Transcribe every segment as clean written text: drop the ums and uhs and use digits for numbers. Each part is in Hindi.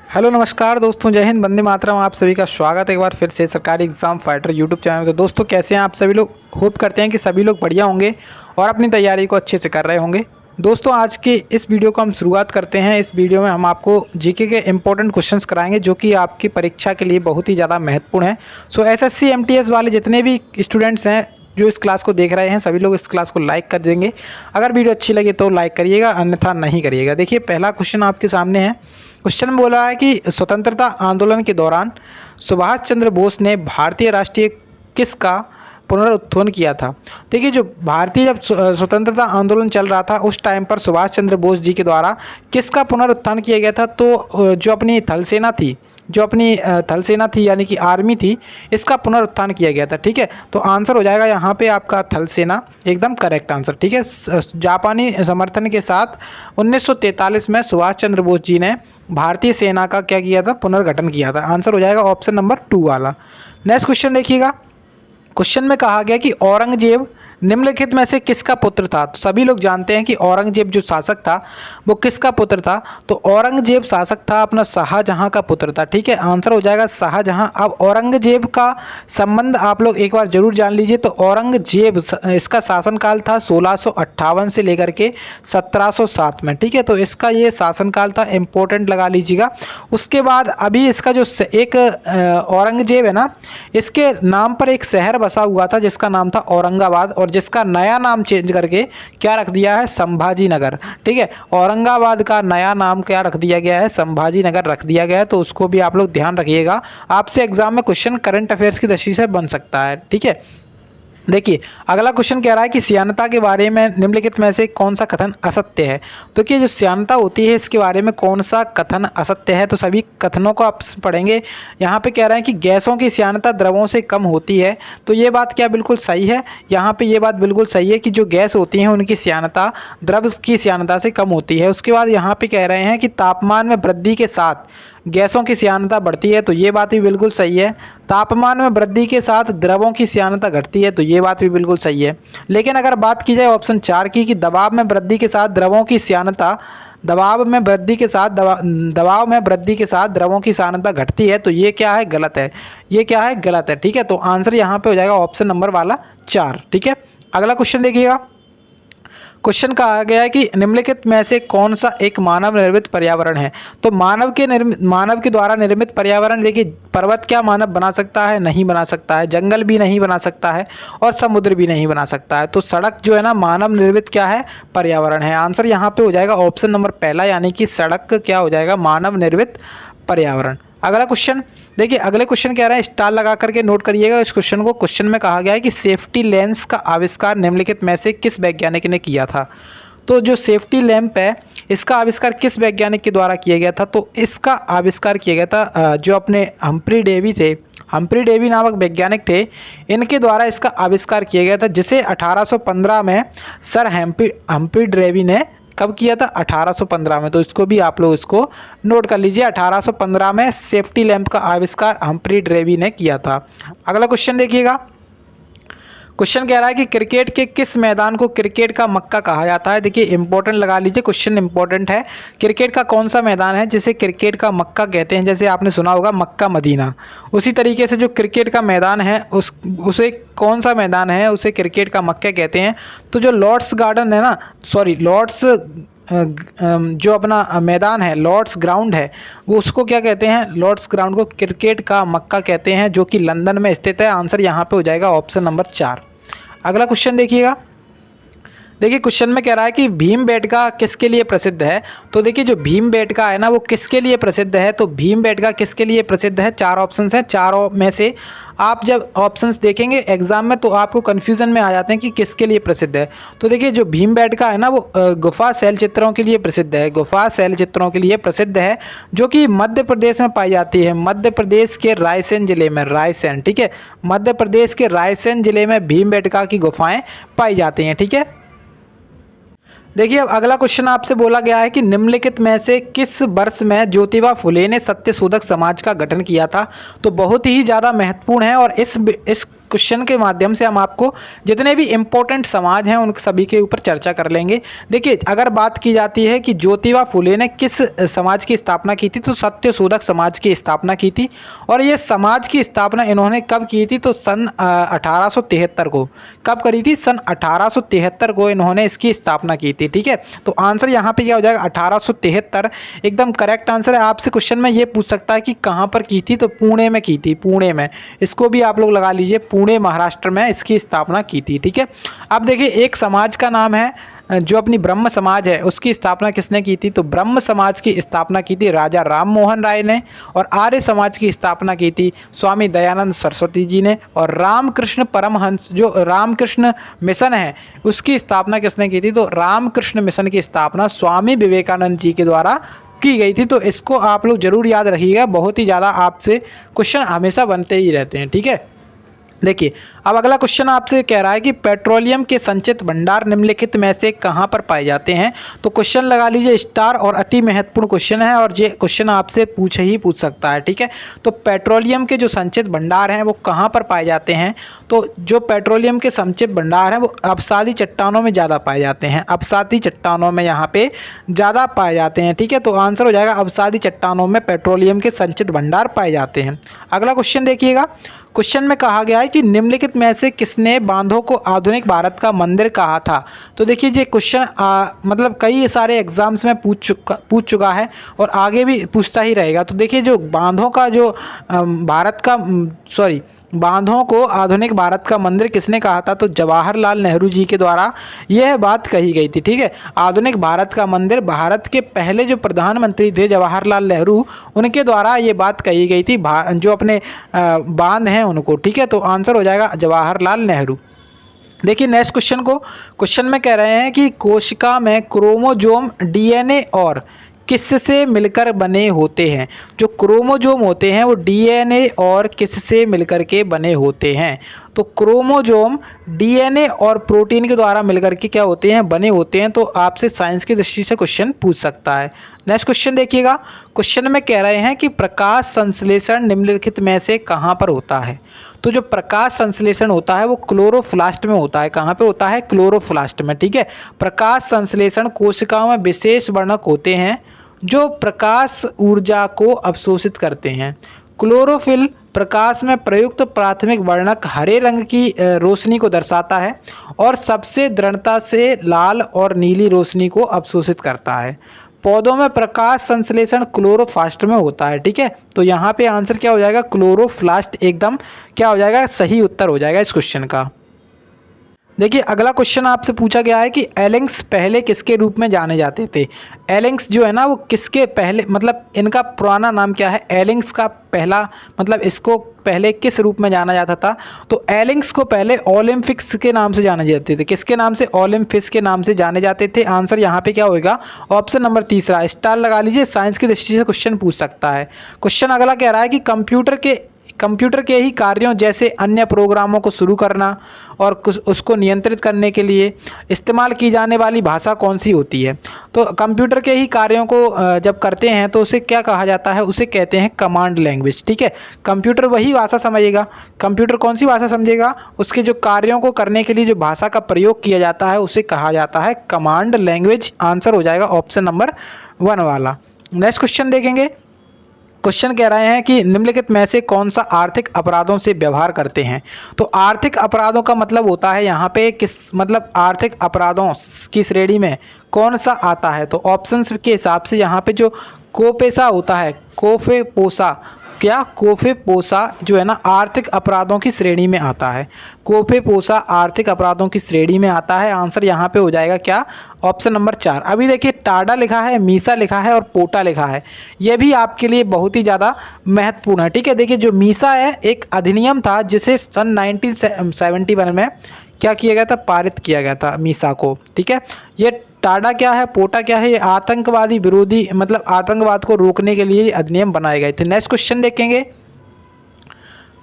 हेलो नमस्कार दोस्तों, जय हिंद, वंदे मातरम। आप सभी का स्वागत है एक बार फिर से सरकारी एग्जाम फाइटर यूट्यूब चैनल में। तो दोस्तों कैसे हैं आप सभी लोग? होप करते हैं कि सभी लोग बढ़िया होंगे और अपनी तैयारी को अच्छे से कर रहे होंगे। दोस्तों आज के इस वीडियो को हम शुरुआत करते हैं। इस वीडियो में हम आपको जीके के इंपॉर्टेंट क्वेश्चंस कराएंगे जो कि आपकी परीक्षा के लिए बहुत ही ज़्यादा महत्वपूर्ण है। सो एसएससी एमटीएस वाले जितने भी स्टूडेंट्स हैं जो इस क्लास को देख रहे हैं, सभी लोग इस क्लास को लाइक कर देंगे। अगर वीडियो अच्छी लगे तो लाइक करिएगा, अन्यथा नहीं करिएगा। देखिए पहला क्वेश्चन आपके सामने है। क्वेश्चन में बोला है कि स्वतंत्रता आंदोलन के दौरान सुभाष चंद्र बोस ने भारतीय राष्ट्रीय किस का पुनरुत्थान किया था। देखिए जब स्वतंत्रता आंदोलन चल रहा था उस टाइम पर सुभाष चंद्र बोस जी के द्वारा किसका पुनरुत्थान किया गया था? तो जो अपनी थल सेना थी यानी कि आर्मी थी, इसका पुनरुत्थान किया गया था। ठीक है, तो आंसर हो जाएगा यहाँ पे आपका थल सेना, एकदम करेक्ट आंसर। ठीक है, जापानी समर्थन के साथ 1943 में सुभाष चंद्र बोस जी ने भारतीय सेना का क्या किया था? पुनर्गठन किया था। आंसर हो जाएगा ऑप्शन नंबर 2 वाला। नेक्स्ट क्वेश्चन देखिएगा। क्वेश्चन में कहा गया कि औरंगजेब निम्नलिखित में से किसका पुत्र था? तो सभी लोग जानते हैं कि औरंगजेब जो शासक था वो किसका पुत्र था? तो औरंगजेब शासक था अपना शाहजहां का पुत्र था। ठीक है, आंसर हो जाएगा शाहजहां। अब औरंगजेब का संबंध आप लोग एक बार जरूर जान लीजिए। तो औरंगजेब इसका शासनकाल था 1658 से लेकर के 1707 में। ठीक है, तो इसका ये शासनकाल था, इंपॉर्टेंट लगा लीजिएगा। उसके बाद अभी इसका जो एक औरंगजेब है ना, इसके नाम पर एक शहर बसा हुआ था जिसका नाम था औरंगाबाद, और जिसका नया नाम चेंज करके क्या रख दिया है? संभाजी नगर। ठीक है, औरंगाबाद का नया नाम क्या रख दिया गया है? संभाजी नगर रख दिया गया है। तो उसको भी आप लोग ध्यान रखिएगा, आपसे एग्जाम में क्वेश्चन करंट अफेयर्स की दृष्टि से बन सकता है। ठीक है, देखिए अगला क्वेश्चन कह रहा है कि श्यानता के बारे में निम्नलिखित में से कौन सा कथन असत्य है? तो कि जो श्यानता होती है इसके बारे में कौन सा कथन असत्य है? तो सभी कथनों को आप पढ़ेंगे। यहाँ पे कह रहे हैं कि गैसों की श्यानता द्रवों से कम होती है। तो ये बात क्या बिल्कुल सही है? यहाँ पे ये बात बिल्कुल सही है कि जो गैस होती हैं उनकी श्यानता द्रव की श्यानता से कम होती है। उसके बाद यहाँ पे कह रहे हैं कि तापमान में वृद्धि के साथ गैसों की श्यानता बढ़ती है। तो ये बात भी बिल्कुल सही है। तापमान में वृद्धि के साथ द्रवों की श्यानता घटती है। तो ये बात भी बिल्कुल सही है। लेकिन अगर बात की जाए ऑप्शन 4 की कि दबाव में वृद्धि के साथ द्रवों की श्यानता दबाव में वृद्धि के साथ द्रवों की श्यानता घटती है, तो ये क्या है? गलत है। ये क्या है? गलत है। ठीक है, तो आंसर यहाँ पे हो जाएगा ऑप्शन नंबर वाला 4। ठीक है, अगला क्वेश्चन देखिएगा। क्वेश्चन कहा गया है कि निम्नलिखित में से कौन सा एक मानव निर्मित पर्यावरण है? तो मानव के द्वारा निर्मित पर्यावरण, देखिए पर्वत क्या मानव बना सकता है? नहीं बना सकता है। जंगल भी नहीं बना सकता है और समुद्र भी नहीं बना सकता है। तो सड़क जो है ना, मानव निर्मित क्या है? पर्यावरण है। आंसर यहाँ पे हो जाएगा ऑप्शन नंबर पहला, यानी कि सड़क क्या हो जाएगा? मानव निर्मित पर्यावरण। अगला क्वेश्चन देखिए, अगले क्वेश्चन कह रहा है, स्टार लगा करके नोट करिएगा इस क्वेश्चन को। क्वेश्चन में कहा गया है कि सेफ्टी लेंस का आविष्कार निम्नलिखित में से किस वैज्ञानिक ने किया था? तो जो सेफ्टी लैंप है इसका आविष्कार किस वैज्ञानिक के द्वारा किया गया था? तो इसका आविष्कार किया गया था जो अपने हम्फ्री डेवी थे, हम्फ्री डेवी नामक वैज्ञानिक थे, इनके द्वारा इसका आविष्कार किया गया था, जिसे 1815 में सर हम्फ्री डेवी ने कब किया था? 1815 में। तो इसको भी आप लोग इसको नोट कर लीजिए, 1815 में सेफ्टी लैंप का आविष्कार हम्फ्री डेवी ने किया था। अगला क्वेश्चन देखिएगा। क्वेश्चन कह रहा है कि क्रिकेट के किस मैदान को क्रिकेट का मक्का कहा जाता है? देखिए इंपॉर्टेंट लगा लीजिए, क्वेश्चन इंपॉर्टेंट है। क्रिकेट का कौन सा मैदान है जिसे क्रिकेट का मक्का कहते हैं? जैसे आपने सुना होगा मक्का मदीना, उसी तरीके से जो क्रिकेट का मैदान है उसे कौन सा मैदान है उसे क्रिकेट का मक्का कहते हैं? तो जो लॉर्ड्स गार्डन है ना, लॉर्ड्स जो अपना मैदान है, लॉर्ड्स ग्राउंड है, वो उसको क्या कहते हैं? लॉर्ड्स ग्राउंड को क्रिकेट का मक्का कहते हैं, जो कि लंदन में स्थित है। आंसर यहाँ पे हो जाएगा ऑप्शन नंबर 4। अगला क्वेश्चन देखिएगा। देखिए क्वेश्चन में कह रहा है कि भीमबेटका किसके लिए प्रसिद्ध है? तो देखिए जो भीमबेटका है ना वो किसके लिए प्रसिद्ध है? तो भीमबेटका किसके लिए प्रसिद्ध है? 4 ऑप्शंस हैं, चारों में से आप जब ऑप्शंस देखेंगे एग्जाम में तो आपको कन्फ्यूजन में आ जाते हैं कि किसके लिए प्रसिद्ध है। तो देखिए जो भीमबेटका है ना वो गुफा शैल चित्रों के लिए प्रसिद्ध है, गुफा शैल चित्रों के लिए प्रसिद्ध है, जो कि मध्य प्रदेश में पाई जाती है, मध्य प्रदेश के रायसेन जिले में, रायसेन। ठीक है, मध्य प्रदेश के रायसेन जिले में भीमबेटका की गुफाएं पाई जाती हैं। ठीक है, देखिए अब अगला क्वेश्चन आपसे बोला गया है कि निम्नलिखित में से किस वर्ष में ज्योतिबा फुले ने सत्यशोधक समाज का गठन किया था? तो बहुत ही ज़्यादा महत्वपूर्ण है और इस क्वेश्चन के माध्यम से हम आपको जितने भी इम्पोर्टेंट समाज हैं उन सभी के ऊपर चर्चा कर लेंगे। देखिए, अगर बात की जाती है कि ज्योतिबा फुले ने किस समाज की स्थापना की थी, तो सत्यशोधक समाज की स्थापना की थी। और ये समाज की स्थापना इन्होंने कब की थी, तो सन 1873 को। कब करी थी? सन 1873 को इन्होंने इसकी स्थापना की थी। ठीक है, तो आंसर यहाँ पे क्या हो जाएगा? 1873 एकदम करेक्ट आंसर है। आपसे क्वेश्चन में ये पूछ सकता है कि कहाँ पर की थी, तो पुणे में की थी, पुणे में। इसको भी आप लोग लगा लीजिए, पुणे महाराष्ट्र में इसकी स्थापना की थी। ठीक है, अब देखिए एक समाज का नाम है जो अपनी ब्रह्म समाज है, उसकी स्थापना किसने की थी? तो ब्रह्म समाज की स्थापना की थी राजा राम मोहन राय ने। और आर्य समाज की स्थापना की थी स्वामी दयानंद सरस्वती जी ने। और रामकृष्ण परमहंस जो रामकृष्ण मिशन है उसकी स्थापना किसने की थी? तो रामकृष्ण मिशन की स्थापना स्वामी विवेकानंद जी के द्वारा की गई थी। तो इसको आप लोग जरूर याद रखिएगा, बहुत ही ज़्यादा आपसे क्वेश्चन हमेशा बनते ही रहते हैं। ठीक है, देखिए अब अगला क्वेश्चन आपसे कह रहा है कि पेट्रोलियम के संचित भंडार निम्नलिखित में से कहाँ पर पाए जाते हैं? तो क्वेश्चन लगा लीजिए स्टार, और अति महत्वपूर्ण क्वेश्चन है और ये क्वेश्चन आपसे पूछ सकता है। ठीक है, तो पेट्रोलियम के जो संचित भंडार हैं वो कहाँ पर पाए जाते हैं? तो जो पेट्रोलियम के संचित भंडार हैं वो अवसादी चट्टानों में ज़्यादा पाए जाते हैं, अवसादी चट्टानों में यहाँ पे ज़्यादा पाए जाते हैं। ठीक है, तो आंसर हो जाएगा अवसादी चट्टानों में पेट्रोलियम के संचित भंडार पाए जाते हैं। अगला क्वेश्चन देखिएगा, क्वेश्चन में कहा गया है कि निम्नलिखित में से किसने बांधों को आधुनिक भारत का मंदिर कहा था? तो देखिए ये क्वेश्चन मतलब कई सारे एग्जाम्स में पूछ चुका है और आगे भी पूछता ही रहेगा। तो देखिए जो बांधों का जो बांधों को आधुनिक भारत का मंदिर किसने कहा था? तो जवाहरलाल नेहरू जी के द्वारा यह बात कही गई थी। ठीक है, आधुनिक भारत का मंदिर भारत के पहले जो प्रधानमंत्री थे जवाहरलाल नेहरू, उनके द्वारा ये बात कही गई थी जो अपने बांध हैं उनको। ठीक है, तो आंसर हो जाएगा जवाहरलाल नेहरू। देखिए नेक्स्ट क्वेश्चन में कह रहे हैं कि कोशिका में क्रोमोजोम डीएनए और किससे मिलकर बने होते हैं? जो क्रोमोजोम होते हैं वो डीएनए और किससे मिलकर के बने होते हैं? तो क्रोमोजोम डीएनए और प्रोटीन के द्वारा मिलकर के क्या होते हैं? बने होते हैं। तो आपसे साइंस की दृष्टि से क्वेश्चन पूछ सकता है। नेक्स्ट क्वेश्चन देखिएगा, क्वेश्चन में कह रहे हैं कि प्रकाश संश्लेषण निम्नलिखित में से कहाँ पर होता है? तो जो प्रकाश संश्लेषण होता है वो क्लोरोप्लास्ट में होता है। कहाँ पे होता है? क्लोरोप्लास्ट में। ठीक है, प्रकाश संश्लेषण कोशिकाओं में विशेष वर्णक होते हैं जो प्रकाश ऊर्जा को अवशोषित करते हैं। क्लोरोफिल प्रकाश में प्रयुक्त प्राथमिक वर्णक हरे रंग की रोशनी को दर्शाता है और सबसे दृढ़ता से लाल और नीली रोशनी को अवशोषित करता है। पौधों में प्रकाश संश्लेषण क्लोरोप्लास्ट में होता है। ठीक है, तो यहाँ पे आंसर क्या हो जाएगा? क्लोरोप्लास्ट एकदम क्या हो जाएगा? सही उत्तर हो जाएगा इस क्वेश्चन का। देखिए अगला क्वेश्चन आपसे पूछा गया है कि एलिंग्स पहले किसके रूप में जाने जाते थे? एलिंग्स जो है ना वो किसके पहले, मतलब इनका पुराना नाम क्या है? एलिंग्स का पहला मतलब इसको पहले किस रूप में जाना जाता था? तो एलिंग्स को पहले ओलम्पिक्स के नाम से जाने जाते थे। किसके नाम से? ओलम्पिक्स के नाम से जाने जाते थे। आंसर यहाँ पे क्या होगा? ऑप्शन नंबर तीसरा, स्टार लगा लीजिए, साइंस की दृष्टि से क्वेश्चन पूछ सकता है। क्वेश्चन अगला कह रहा है कि कंप्यूटर के ही कार्यों जैसे अन्य प्रोग्रामों को शुरू करना और उसको नियंत्रित करने के लिए इस्तेमाल की जाने वाली भाषा कौन सी होती है? तो कंप्यूटर के ही कार्यों को जब करते हैं तो उसे क्या कहा जाता है? उसे कहते हैं कमांड लैंग्वेज। ठीक है, कंप्यूटर वही भाषा समझेगा। कंप्यूटर कौन सी भाषा समझेगा? उसके जो कार्यों को करने के लिए जो भाषा का प्रयोग किया जाता है उसे कहा जाता है कमांड लैंग्वेज। आंसर हो जाएगा ऑप्शन नंबर 1 वाला। नेक्स्ट क्वेश्चन देखेंगे, क्वेश्चन कह रहे हैं कि निम्नलिखित में से कौन सा आर्थिक अपराधों से व्यवहार करते हैं? तो आर्थिक अपराधों का मतलब होता है यहाँ पे किस, मतलब आर्थिक अपराधों की श्रेणी में कौन सा आता है? तो ऑप्शंस के हिसाब से यहाँ पे जो कोपेसा होता है, कोफेपोसा जो है ना आर्थिक अपराधों की श्रेणी में आता है। कोफेपोसा आर्थिक अपराधों की श्रेणी में आता है। आंसर यहाँ पे हो जाएगा क्या? Option number 4। अभी देखिए टाडा लिखा है, मीसा लिखा है और पोटा लिखा है, यह भी आपके लिए बहुत ही ज़्यादा महत्वपूर्ण है। ठीक है, देखिए जो मीसा है एक अधिनियम था जिसे सन 1971 में क्या किया गया था? पारित किया गया था मीसा को। ठीक है, ये टाडा क्या है, पोटा क्या है? ये आतंकवादी विरोधी, मतलब आतंकवाद को रोकने के लिए अधिनियम बनाए गए थे। नेक्स्ट क्वेश्चन देखेंगे,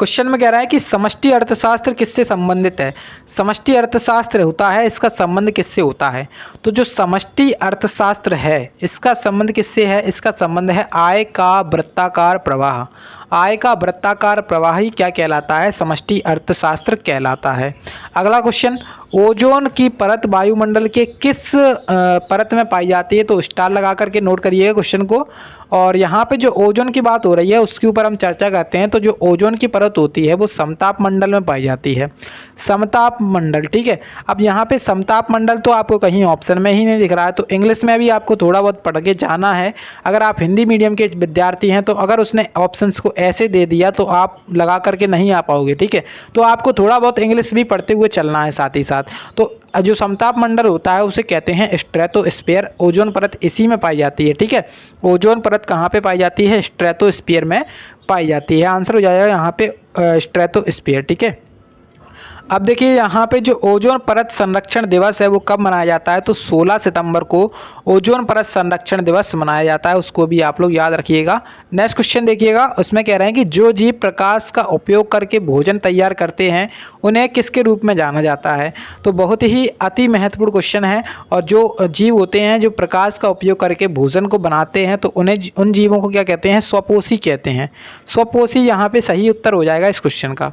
क्वेश्चन में कह रहा है कि समष्टि अर्थशास्त्र किससे संबंधित है। समष्टि अर्थशास्त्र होता है, इसका संबंध किससे होता है। तो जो समष्टि अर्थशास्त्र है इसका संबंध किससे है, इसका संबंध है आय का वृत्ताकार प्रवाह। आय का वृत्ताकार प्रवाह ही क्या कहलाता है, समष्टि अर्थशास्त्र कहलाता है। अगला क्वेश्चन, ओजोन की परत वायुमंडल के किस परत में पाई जाती है। तो स्टार लगा करके नोट करिएगा क्वेश्चन को। और यहाँ पे जो ओजोन की बात हो रही है उसके ऊपर हम चर्चा करते हैं। तो जो ओजोन की परत होती है वो समताप मंडल में पाई जाती है, समताप मंडल, ठीक है। अब यहाँ पे समताप मंडल तो आपको कहीं ऑप्शन में ही नहीं दिख रहा है, तो इंग्लिश में भी आपको थोड़ा बहुत पढ़ के जाना है। अगर आप हिंदी मीडियम के विद्यार्थी हैं तो अगर उसने ऑप्शंस को ऐसे दे दिया तो आप लगा करके नहीं आ पाओगे, ठीक है। तो आपको थोड़ा बहुत इंग्लिश भी पढ़ते हुए चलना है साथ ही साथ। तो जो समताप मंडल होता है उसे कहते हैं स्ट्रेटोस्फीयर। ओजोन परत इसी में पाई जाती है, ठीक है। ओजोन परत कहाँ पे पाई जाती है, स्ट्रेटोस्फीयर में पाई जाती है। आंसर हो जाएगा यहाँ पे स्ट्रेटोस्फीयर, ठीक है। अब देखिए यहाँ पे जो ओजोन परत संरक्षण दिवस है वो कब मनाया जाता है। तो 16 सितंबर को ओजोन परत संरक्षण दिवस मनाया जाता है, उसको भी आप लोग याद रखिएगा। नेक्स्ट क्वेश्चन देखिएगा, उसमें कह रहे हैं कि जो जीव प्रकाश का उपयोग करके भोजन तैयार करते हैं उन्हें किसके रूप में जाना जाता है। तो बहुत ही अति महत्वपूर्ण क्वेश्चन है। और जो जीव होते हैं जो प्रकाश का उपयोग करके भोजन को बनाते हैं तो उन्हें उन जीवों को क्या कहते हैं, स्वपोषी कहते हैं। स्वपोषी यहाँ पे सही उत्तर हो जाएगा इस क्वेश्चन का।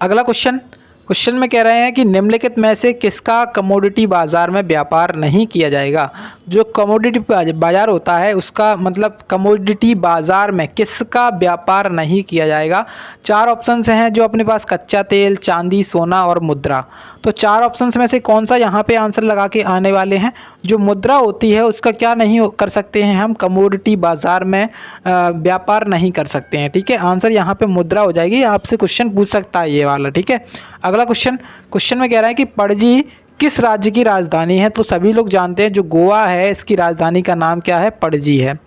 अगला क्वेश्चन में कह रहे हैं कि निम्नलिखित में से किसका कमोडिटी बाजार में व्यापार नहीं किया जाएगा। जो कमोडिटी बाजार होता है उसका मतलब कमोडिटी बाजार में किसका व्यापार नहीं किया जाएगा। 4 ऑप्शंस हैं जो अपने पास, कच्चा तेल, चांदी, सोना और मुद्रा। तो 4 ऑप्शंस में से कौन सा यहाँ पे आंसर लगा के आने वाले हैं। जो मुद्रा होती है उसका क्या नहीं कर सकते हैं हम, कमोडिटी बाजार में व्यापार नहीं कर सकते हैं, ठीक है। आंसर यहाँ पे मुद्रा हो जाएगी। आपसे क्वेश्चन पूछ सकता है ये वाला, ठीक है। अगला क्वेश्चन में कह रहा है कि पणजी किस राज्य की राजधानी है। तो सभी लोग जानते हैं जो गोवा है इसकी राजधानी का नाम क्या है, पणजी है।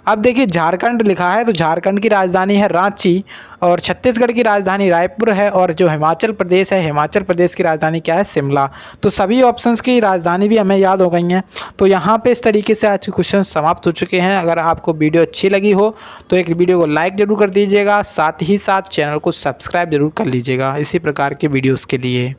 अब देखिए झारखंड लिखा है तो झारखंड की राजधानी है रांची, और छत्तीसगढ़ की राजधानी रायपुर है, और जो हिमाचल प्रदेश है हिमाचल प्रदेश की राजधानी क्या है, शिमला। तो सभी ऑप्शंस की राजधानी भी हमें याद हो गई हैं। तो यहाँ पे इस तरीके से आज के क्वेश्चन समाप्त हो चुके हैं। अगर आपको वीडियो अच्छी लगी हो तो एक वीडियो को लाइक जरूर कर दीजिएगा, साथ ही साथ चैनल को सब्सक्राइब जरूर कर लीजिएगा इसी प्रकार के वीडियोज़ के लिए।